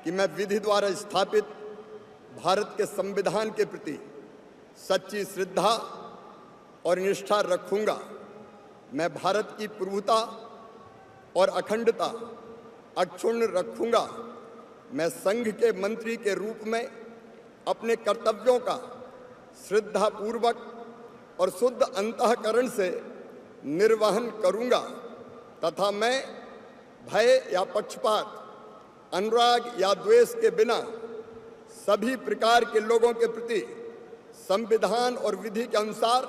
कि मैं विधि द्वारा स्थापित भारत के संविधान के प्रति सच्ची श्रद्धा और निष्ठा रखूंगा। मैं भारत की प्रभुता और अखंडता अक्षुण्ण रखूंगा। मैं संघ के मंत्री के रूप में अपने कर्तव्यों का श्रद्धापूर्वक और शुद्ध अंतःकरण से निर्वहन करूंगा तथा मैं भय या पक्षपात, अनुराग या द्वेष के बिना सभी प्रकार के लोगों के प्रति संविधान और विधि के अनुसार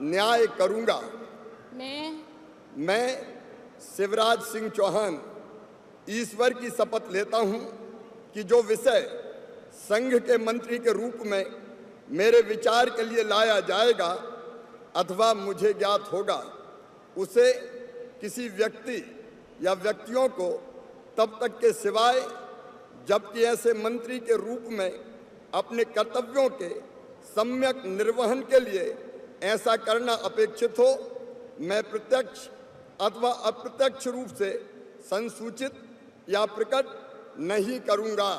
न्याय करूंगा। मैं शिवराज सिंह चौहान ईश्वर की शपथ लेता हूं कि जो विषय संघ के मंत्री के रूप में मेरे विचार के लिए लाया जाएगा अथवा मुझे ज्ञात होगा, उसे किसी व्यक्ति या व्यक्तियों को तब तक के सिवाय जबकि ऐसे मंत्री के रूप में अपने कर्तव्यों के सम्यक निर्वहन के लिए ऐसा करना अपेक्षित हो, मैं प्रत्यक्ष अथवा अप्रत्यक्ष रूप से संसूचित या प्रकट नहीं करूंगा।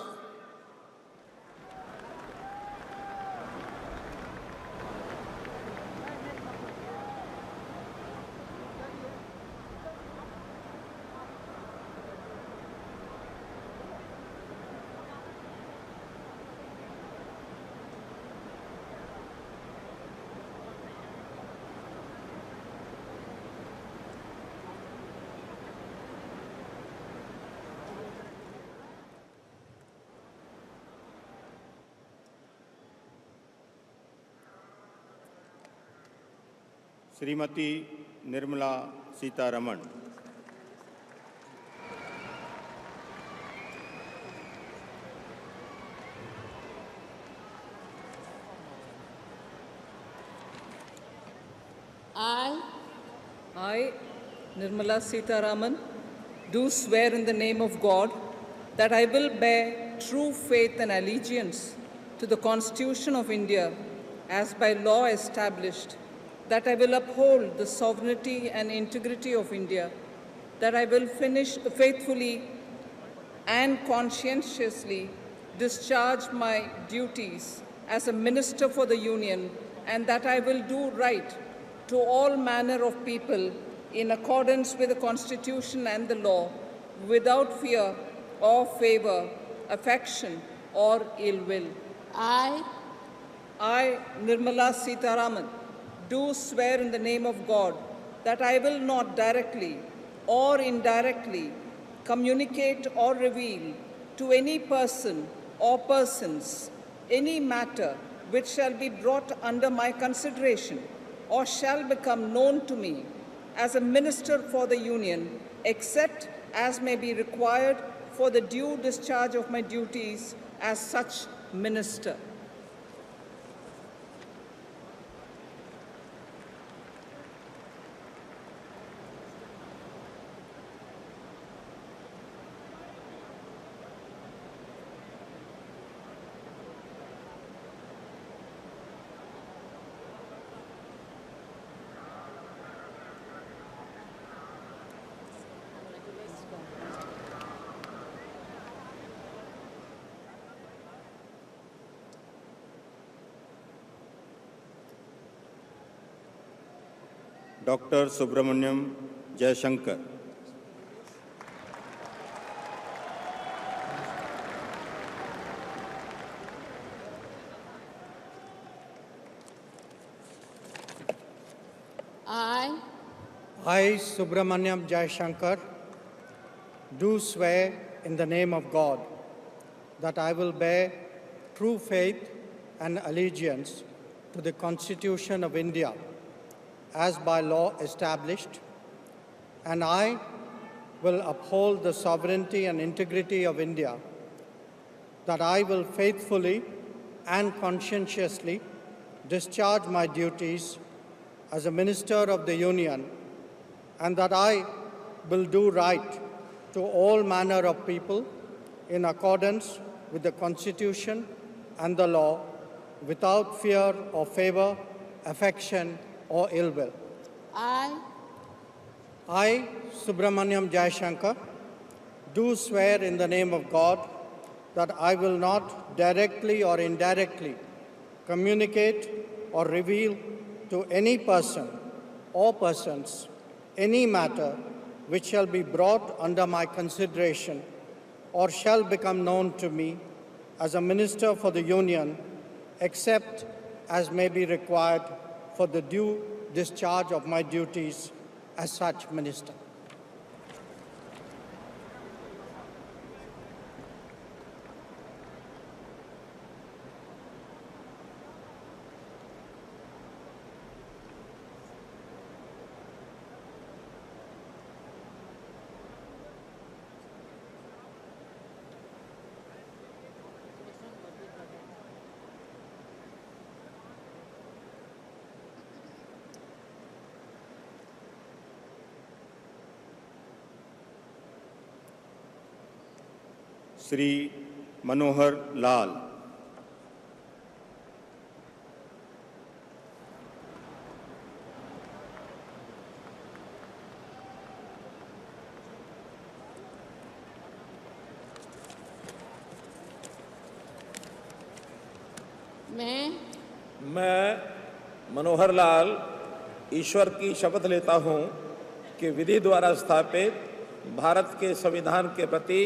Shrimati Nirmala Sitharaman. I, Nirmala Sitharaman, do swear in the name of God that I will bear true faith and allegiance to the Constitution of India as by law established, that I will uphold the sovereignty and integrity of India, that I will faithfully and conscientiously discharge my duties as a Minister for the Union, and that I will do right to all manner of people in accordance with the Constitution and the law, without fear or favor, affection or ill will. I, Nirmala Sitharaman, do swear in the name of God that I will not directly or indirectly communicate or reveal to any person or persons any matter which shall be brought under my consideration or shall become known to me as a Minister for the Union, except as may be required for the due discharge of my duties as such Minister. Doctor Subrahmanyam Jaishankar. I, Subramaniam Jayashankar, do swear in the name of God that I will bear true faith and allegiance to the Constitution of India as by law established, and I will uphold the sovereignty and integrity of India, that I will faithfully and conscientiously discharge my duties as a Minister of the Union, and that I will do right to all manner of people in accordance with the Constitution and the law, without fear or favor, affection or ill will. I, Subramaniam Jayashankar, do swear in the name of God that I will not directly or indirectly communicate or reveal to any person or persons any matter which shall be brought under my consideration or shall become known to me as a minister for the Union, except as may be required for the due discharge of my duties as such minister. Shri Manohar Lal. मैं मनोहर लाल ईश्वर की शपथ लेता हूँ कि विधि द्वारा स्थापित भारत के संविधान के प्रति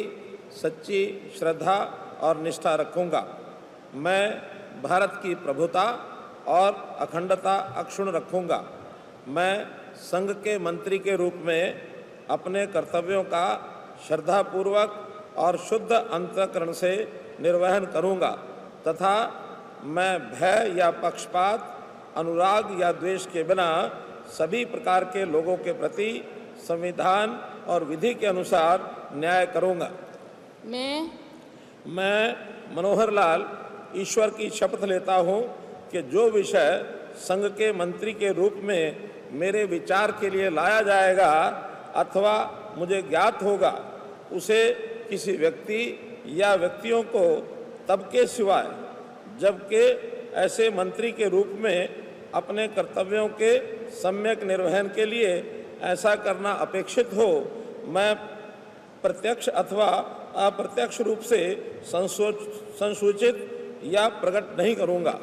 सच्ची श्रद्धा और निष्ठा रखूँगा। मैं भारत की प्रभुता और अखंडता अक्षुण्ण रखूँगा। मैं संघ के मंत्री के रूप में अपने कर्तव्यों का श्रद्धापूर्वक और शुद्ध अंतःकरण से निर्वहन करूँगा तथा मैं भय या पक्षपात, अनुराग या द्वेष के बिना सभी प्रकार के लोगों के प्रति संविधान और विधि के अनुसार न्याय करूँगा। मैं मनोहर लाल ईश्वर की शपथ लेता हूँ कि जो विषय संघ के मंत्री के रूप में मेरे विचार के लिए लाया जाएगा अथवा मुझे ज्ञात होगा, उसे किसी व्यक्ति या व्यक्तियों को तब के सिवाय जबकि ऐसे मंत्री के रूप में अपने कर्तव्यों के सम्यक निर्वहन के लिए ऐसा करना अपेक्षित हो, मैं प्रत्यक्ष अथवा अप्रत्यक्ष रूप से संसूचित या प्रकट नहीं करूँगा।